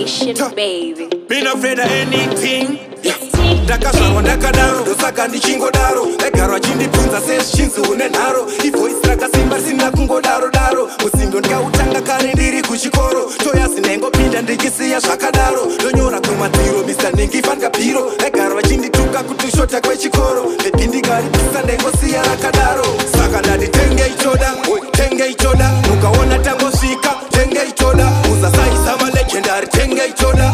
Nation, baby. Me not afraid of anything. Ndakazvarwa ndakadaro ndosaka ndichingodaro ndagarwa chindibvunza sezvinzi une nharo ivoisi rakasimba risina kungodaro daro musindo ndikautanga kare ndiri kuchikoro toyasi ndaingopinda ndichisiya zvakadaro ndonyora kumadziro mr ningifanga bhiro ndaigara vachindituka kuti shota kwechikoro ndepindikaripisa ndaingosiya rakadaro saka ndati tengei choda mukaona tangosvika tengei choda musasaisa malegendari tengei choda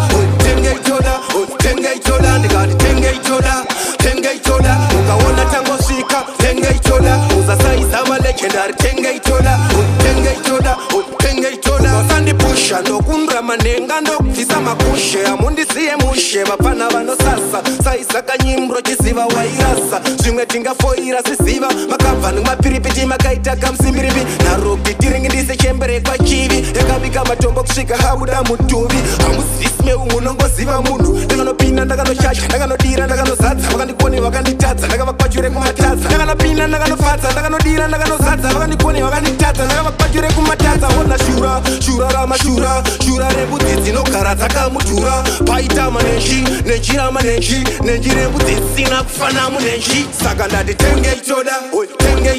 ndikati tengei choda mukaona tangosvika tengei choda musasaisa malegendari tengei choda vasandipusha ndokundra manhenga ndokubvisa makushe amundisiye mushe vapana vanosasa saisaka nyimbro chiziva wairasa zvimwe tingafoira siziva makabva nemapiripiti makaita kamusimbiripi narobi tiringi ndise chemberekwa chivi yakavika matombo kusvika habuda mutuvi hamuzivisi meumwe unongoziva munhu ndakanopinda ndakanoshasha ndakanodira ndakanozadza vakandikone vakanditadza ndakavakwachure kumatadza ndakanopinda ndakanofadza ndakanodira ndakanozadza vakandikone vakanditadza ndakavakwachure kumatadza ona shura ramashura shura rembudzi dzinogara dzakamudhura paitama nenjira nenji rembudzi dzisina kufana munenji saka ndati tengei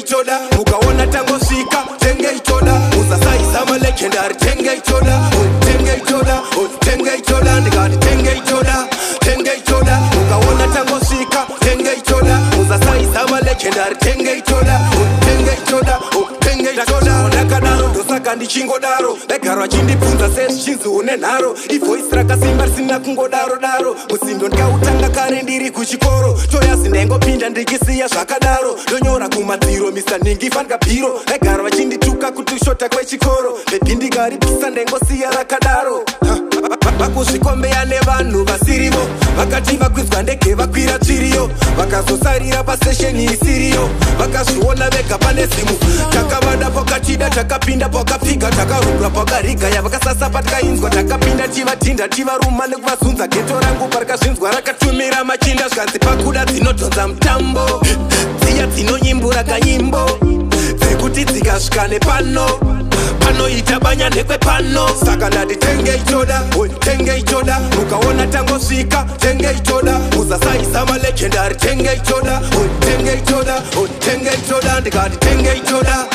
choda mukaona tangosvika tengei choda musasaisa malegendari tengei choda ndikati tengei choda mukaona tangosvika tengei choda musasaisa malegendari tengei choda ndakadaro ndosaka ndichingodaro ndagarwa chindibvunza sezvinzi une nharo ivoisi rakasimba risina kungodaro musindo ndikautanga kare ndiri kuchikoro toyasi ndaingopinda ndichisiya zvakadaro ndonyora kumadziro mr ningifanga bhiro ndaigara vachindituka kuti shota kwechikoro ndepindikaripisa ndaingosiya rakadaro vakuzvikombeya nevanhu vasirivo vakati vakwizwa ndege vakwira tsviriyo vakazosarira pasesheni isiriyo vakazviona vega pane zimu takavada pakatida takapinda pakapfiga takarubwa pakariga yavakasasa patikainzwa takapinda tivatinda tivaruma nekuvazunza geto rangu parikazvinzwa rakatumira machinda zvanzi pakuda dzinodhonza mutambo dziya dzinonyimbura kanyimbo dzekuti dzikasvika nepano panoita banya nekwepano saka ndati tengei choda mukaona tangosvika tengei choda musasaisa malegendari tengei choda ndikati tengei choda